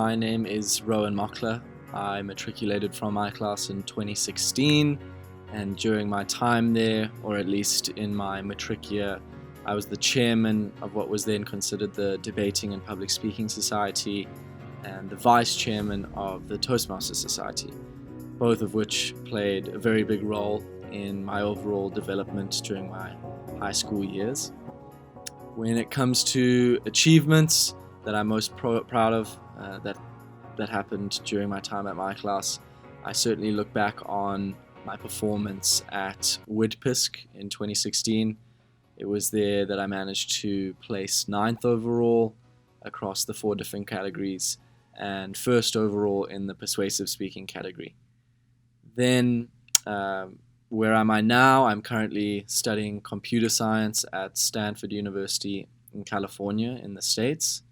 My name is ROWAN MOCKLER. I matriculated from Michaelhouse in 2016, and during my time there, or at least in my matric year, I was the chairman of what was then considered the Debating and Public Speaking Society and the vice chairman of the Toastmaster Society, both of which played a very big role in my overall development during my high school years. When it comes to achievements that I'm most proud of that happened during my time at Michaelhouse, I certainly look back on my performance at WIDPISC in 2016. It was there that I managed to place 9th overall across the 4 different categories and 1st overall in the persuasive speaking category. Then, where am I now? I'm currently studying computer science at Stanford University in California in the States.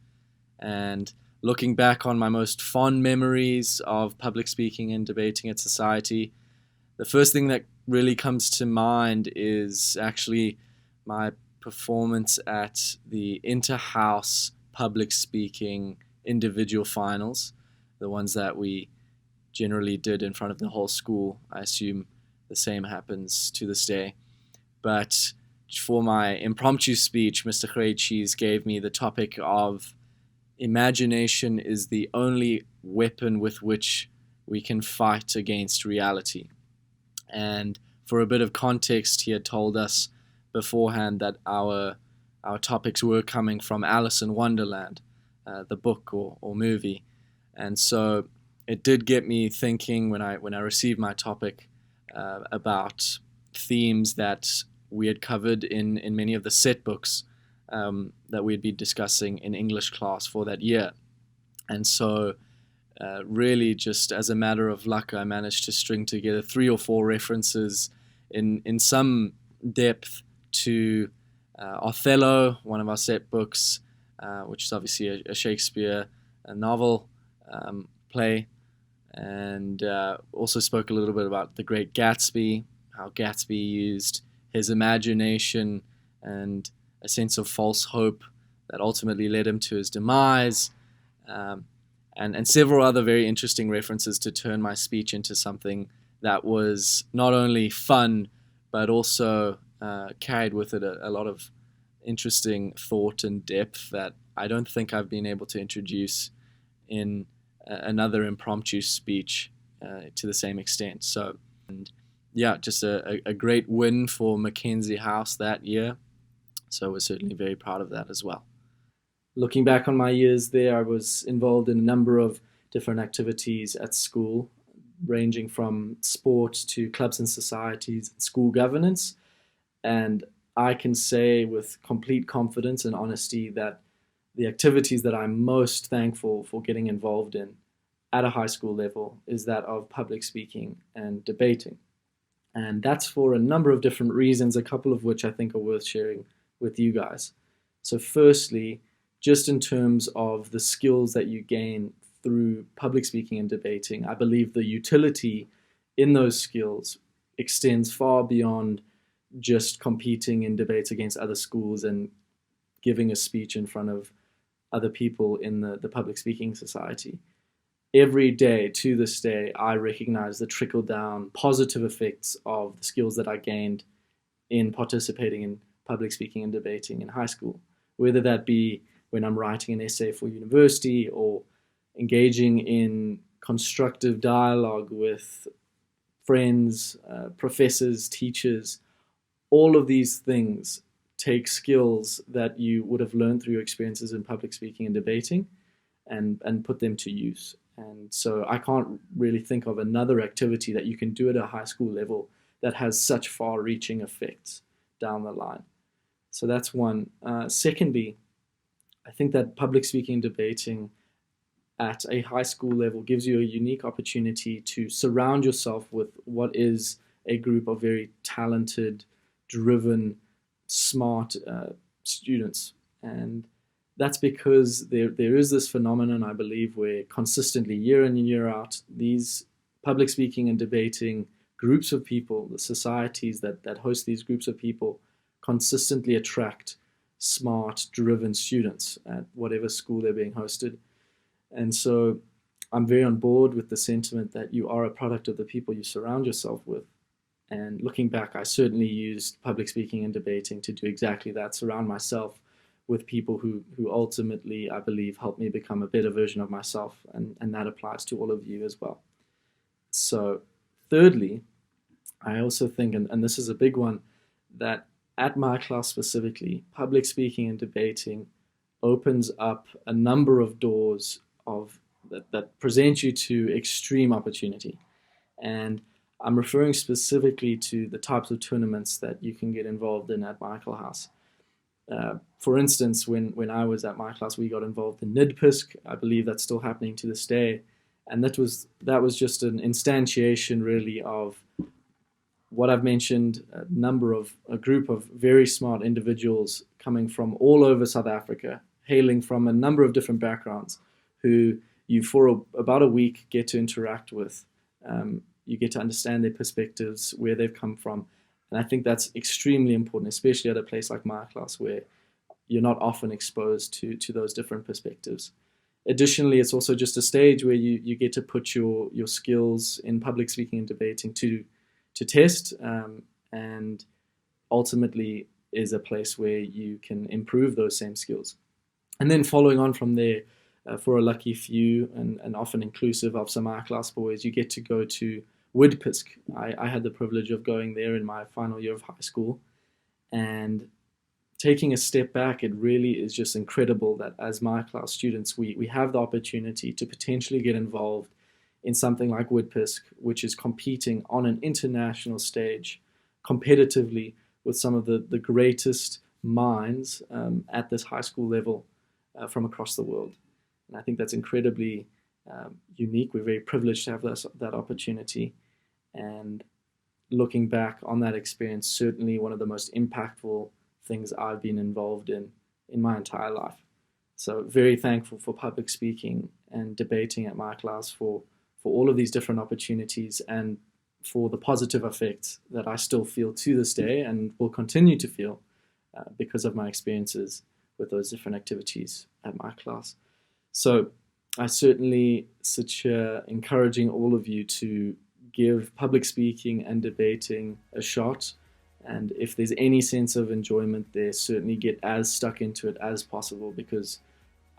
And looking back on my most fond memories of public speaking and debating at society, the first thing that really comes to mind is actually my performance at the inter-house public speaking individual finals, the ones that we generally did in front of the whole school. I assume the same happens to this day. But for my impromptu speech, Mr. Cheese gave me the topic of imagination is the only weapon with which we can fight against reality. And for a bit of context, he had told us beforehand that our topics were coming from Alice in Wonderland, the book or movie. And so it did get me thinking when I received my topic about themes that we had covered in many of the set books that we'd be discussing in English class for that year. And so really just as a matter of luck, I managed to string together 3 or 4 references in some depth to Othello, one of our set books, which is obviously a Shakespeare novel play, and also spoke a little bit about The Great Gatsby, how Gatsby used his imagination and a sense of false hope that ultimately led him to his demise, and several other very interesting references to turn my speech into something that was not only fun, but also carried with it a lot of interesting thought and depth that I don't think I've been able to introduce in another impromptu speech to the same extent. So, and yeah, just a great win for Michaelhouse that year. So we're certainly very proud of that as well. Looking back on my years there, I was involved in a number of different activities at school, ranging from sport to clubs and societies, and school governance. And I can say with complete confidence and honesty that the activities that I'm most thankful for getting involved in at a high school level is that of public speaking and debating. And that's for a number of different reasons, a couple of which I think are worth sharing with you guys. So firstly, just in terms of the skills that you gain through public speaking and debating, I believe the utility in those skills extends far beyond just competing in debates against other schools and giving a speech in front of other people in the public speaking society. Every day, to this day, I recognize the trickle-down positive effects of the skills that I gained in participating in public speaking and debating in high school, whether that be when I'm writing an essay for university or engaging in constructive dialogue with friends, professors, teachers. All of these things take skills that you would have learned through your experiences in public speaking and debating and put them to use. And so I can't really think of another activity that you can do at a high school level that has such far-reaching effects down the line. So that's one. Secondly, I think that public speaking and debating at a high school level gives you a unique opportunity to surround yourself with what is a group of very talented, driven, smart students. And that's because there is this phenomenon, I believe, where consistently, year in and year out, these public speaking and debating groups of people, the societies that host these groups of people, consistently attract smart, driven students at whatever school they're being hosted. And so I'm very on board with the sentiment that you are a product of the people you surround yourself with. And looking back, I certainly used public speaking and debating to do exactly that, surround myself with people who ultimately, I believe, helped me become a better version of myself. And that applies to all of you as well. So, thirdly, I also think, and this is a big one, that at my class specifically, public speaking and debating opens up a number of doors that present you to extreme opportunity. And I'm referring specifically to the types of tournaments that you can get involved in at Michaelhouse. For instance, when I was at my class, we got involved in NIDPISC. I believe that's still happening to this day. And that was just an instantiation, really, of what I've mentioned, a group of very smart individuals coming from all over South Africa, hailing from a number of different backgrounds, who you for about a week get to interact with. You get to understand their perspectives, where they've come from. And I think that's extremely important, especially at a place like my class where you're not often exposed to those different perspectives. Additionally, it's also just a stage where you get to put your skills in public speaking and debating to test, and ultimately is a place where you can improve those same skills. And then following on from there, for a lucky few and often inclusive of some art class boys, you get to go to WIDPISC. I had the privilege of going there in my final year of high school, and taking a step back, it really is just incredible that as my class students, we have the opportunity to potentially get involved in something like WIDPISC, which is competing on an international stage competitively with some of the greatest minds at this high school level from across the world. And I think that's incredibly unique. We're very privileged to have that opportunity. And looking back on that experience, certainly one of the most impactful things I've been involved in my entire life. So very thankful for public speaking and debating at my class for all of these different opportunities and for the positive effects that I still feel to this day and will continue to feel because of my experiences with those different activities at my class. So I certainly encouraging all of you to give public speaking and debating a shot. And if there's any sense of enjoyment there, certainly get as stuck into it as possible, because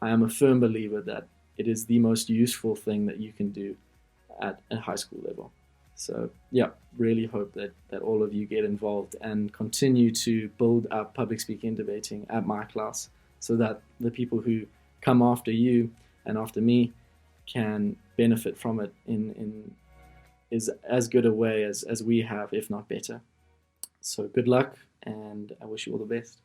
I am a firm believer that it is the most useful thing that you can do at a high school level. So yeah, really hope that all of you get involved and continue to build up public speaking and debating at my class, so that the people who come after you and after me can benefit from it in as good a way as we have, if not better. So good luck, and I wish you all the best.